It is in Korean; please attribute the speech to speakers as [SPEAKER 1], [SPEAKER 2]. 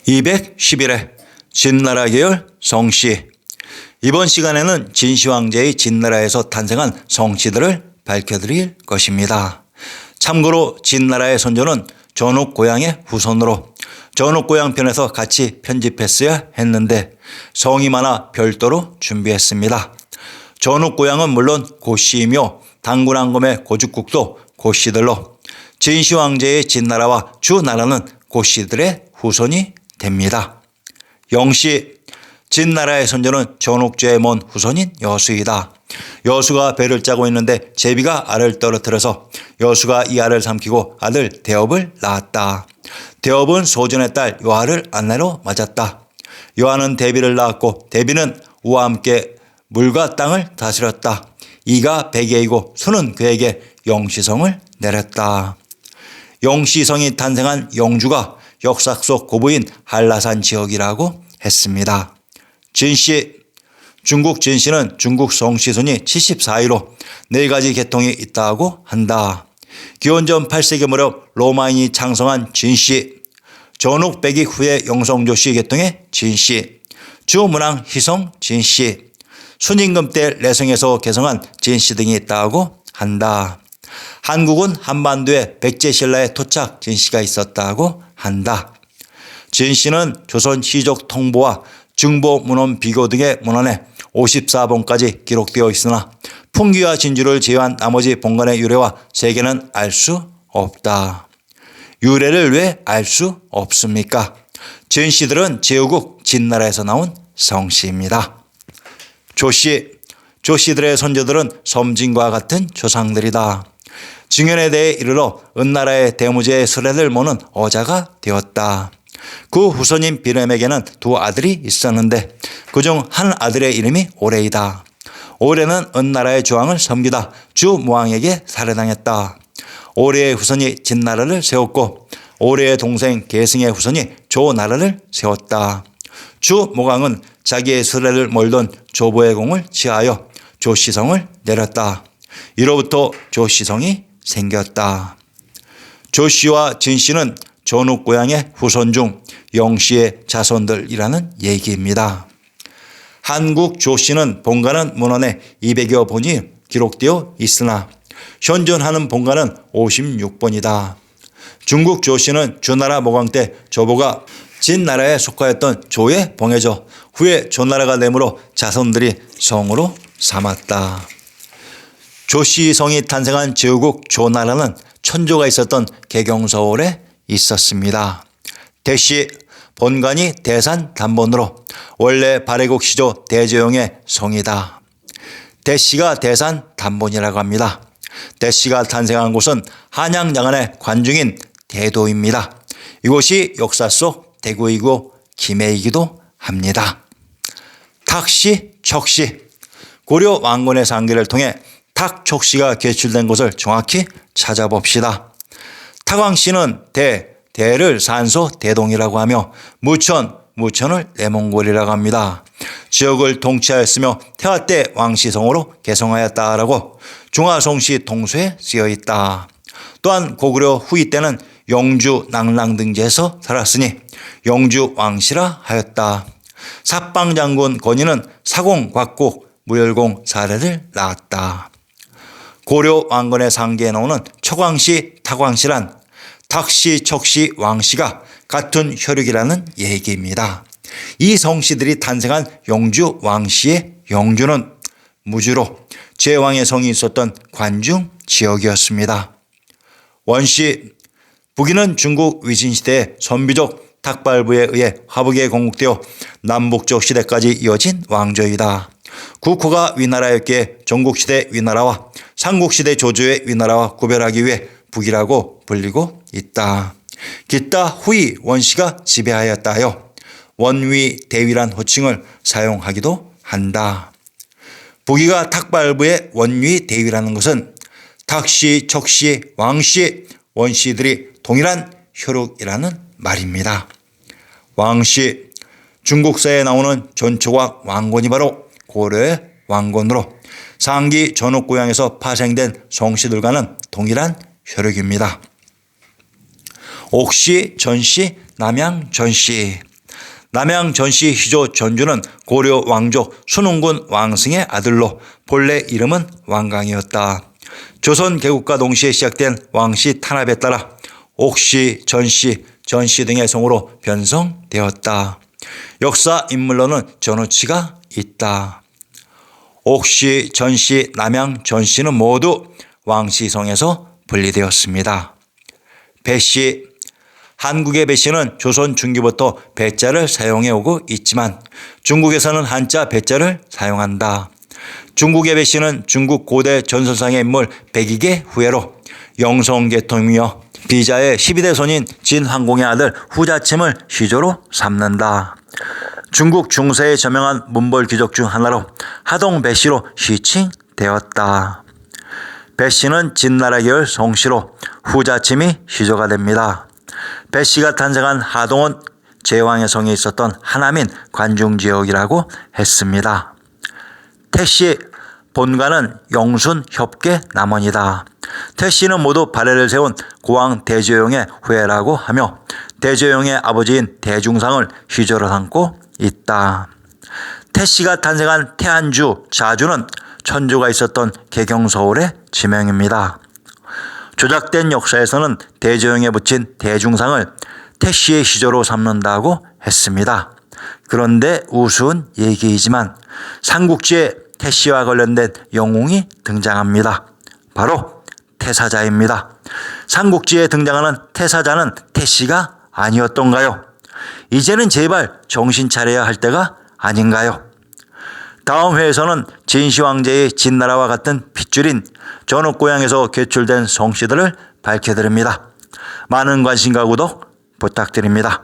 [SPEAKER 1] 211회 진나라 계열 성씨. 이번 시간에는 진시황제의 진나라에서 탄생한 성씨들을 밝혀드릴 것입니다. 참고로 진나라의 선조는 전옥고양의 후손으로 전옥고양편에서 같이 편집했어야 했는데 성이 많아 별도로 준비했습니다. 전옥고양은 물론 고씨이며 당군왕검의 고죽국도 고씨들로 진시황제의 진나라와 주나라는 고씨들의 후손이 됩니다. 영씨. 진나라의 선조는 전옥제의 먼 후손인 여수이다. 여수가 배를 짜고 있는데 제비가 알을 떨어뜨려서 여수가 이 알을 삼키고 아들 대업을 낳았다. 대업은 소전의 딸 요하를 안내로 맞았다. 요하는 대비를 낳았고 대비는 우와 함께 물과 땅을 다스렸다. 이가 백예이고 수는 그에게 영시성을 내렸다. 영시성이 탄생한 영주가 역사 속 고부인 한라산 지역이라고 했습니다. 진씨. 중국 진씨는 중국 성씨순이 74위로 4가지 계통이 있다고 한다. 기원전 8세기 무렵 로마인이 창성한 진씨, 전욱 100위 후에 영성조씨 계통의 진씨, 주문왕 희성 진씨, 순임금 때 레성에서 개성한 진씨 등이 있다고 한다. 한국은 한반도에 백제신라의 토착 진씨가 있었다고 한다. 진씨는 조선 시족 통보와 증보 문헌 비교 등의 문헌에 54본까지 기록되어 있으나 풍기와 진주를 제외한 나머지 본관의 유래와 세계는 알 수 없다. 유래를 왜 알 수 없습니까? 진씨들은 제후국 진나라에서 나온 성씨입니다. 조씨. 조씨들의 선조들은 섬진과 같은 조상들이다. 증연에 대해 이르러 은나라의 대무제의 수레를 모는 어자가 되었다. 그 후손인 비렴에게는 2 아들이 있었는데 그중 한 아들의 이름이 오래이다. 오래는 은나라의 주왕을 섬기다 주무왕에게 살해당했다. 오래의 후손이 진나라를 세웠고 오래의 동생 계승의 후손이 조나라를 세웠다. 주무왕은 자기의 수레를 몰던 조보의 공을 취하여 조시성을 내렸다. 이로부터 조시성이 생겼다. 조씨와 진씨는 전욱고양의 후손 중 영씨의 자손들이라는 얘기입니다. 한국 조씨는 본관은 문헌에 200여 본이 기록되어 있으나 현존하는 본관은 56본이다. 중국 조씨는 주나라 모광 때 조보가 진나라에 속하였던 조에 봉해져 후에 조나라가 내므로 자손들이 성으로 삼았다. 조씨 성이 탄생한 제후국 조나라는 천조가 있었던 개경서울에 있었습니다. 대씨. 본관이 대산 단본으로 원래 발해국 시조 대제용의 성이다. 대씨가 대산 단본이라고 합니다. 대씨가 탄생한 곳은 한양 양안의 관중인 대도입니다. 이곳이 역사 속 대구이고 김해이기도 합니다. 탁씨, 척씨. 고려 왕건의 상기를 통해 탁,척씨가 개출된 곳을 정확히 찾아봅시다. 탁왕씨는 대를 산소 대동이라고 하며 무천을 내몽골이라고 합니다. 지역을 통치하였으며 태화 때 왕시성으로 개성하였다라고 중화송시 통수에 쓰여있다. 또한 고구려 후이 때는 영주 낙랑등지에서 살았으니 영주 왕시라 하였다. 삽방장군 권희는 사공, 곽국, 무열공 사례를 낳았다. 고려 왕건의 상기에 나오는 척왕씨, 탁왕씨란 탁씨, 척씨, 왕씨가 같은 혈육이라는 얘기입니다. 이 성씨들이 탄생한 영주 왕씨의 영주는 무주로 제왕의 성이 있었던 관중 지역이었습니다. 원씨. 북위는 중국 위진시대의 선비족 탁발부에 의해 화북에 건국되어 남북적 시대까지 이어진 왕조이다. 국호가 위나라였기에 전국시대 위나라와 삼국시대 조조의 위나라와 구별하기 위해 북이라고 불리고 있다. 기타 후이 원씨가 지배하였다 하여 원위 대위란 호칭을 사용하기도 한다. 북이가 탁발부의 원위 대위라는 것은 탁씨, 척씨, 왕씨, 원씨들이 동일한 혈육이라는 말입니다. 왕씨. 중국사에 나오는 전초과 왕건이 바로 고려의 왕건으로 상기 전옥고양에서 파생된 성씨들과는 동일한 혈육입니다. 옥씨, 전씨, 남양 전씨. 남양 전씨 희조 전주는 고려 왕조 순흥군 왕승의 아들로 본래 이름은 왕강이었다. 조선 개국과 동시에 시작된 왕씨 탄압에 따라 옥씨, 전씨, 전씨 등의 성으로 변성되었다. 역사 인물로는 전우치가 있다. 옥씨, 전씨, 남양, 전씨는 모두 왕씨성에서 분리되었습니다. 배씨, 한국의 배씨는 조선 중기부터 배자를 사용해 오고 있지만 중국에서는 한자 배자를 사용한다. 중국의 배씨는 중국 고대 전설상의 인물 백익의 후예로 영성계통이며 비자의 12대 손인 진황공의 아들 후자침을 시조로 삼는다. 중국 중세에 저명한 문벌 귀족 중 하나로 하동 배씨로 시칭되었다. 배씨는 진나라 계열 성씨로 후자침이 시조가 됩니다. 배씨가 탄생한 하동은 제왕의 성에 있었던 하남인 관중지역이라고 했습니다. 태씨 본가는 영순 협계 남원이다. 태씨는 모두 발해를 세운 고왕 대조영의 후예라고 하며 대조영의 아버지인 대중상을 시조로 삼고 있다. 태씨가 탄생한 태안주 자주는 천주가 있었던 개경서울의 지명입니다. 조작된 역사에서는 대조영에 붙인 대중상을 태씨의 시조로 삼는다고 했습니다. 그런데 우스운 얘기이지만 삼국지에 태씨와 관련된 영웅이 등장합니다. 바로 태사자입니다. 삼국지에 등장하는 태사자는 태씨가 아니었던가요? 이제는 제발 정신 차려야 할 때가 아닌가요? 다음 회에서는 진시황제의 진나라와 같은 핏줄인 전옥고향에서 개출된 성씨들을 밝혀드립니다. 많은 관심과 구독 부탁드립니다.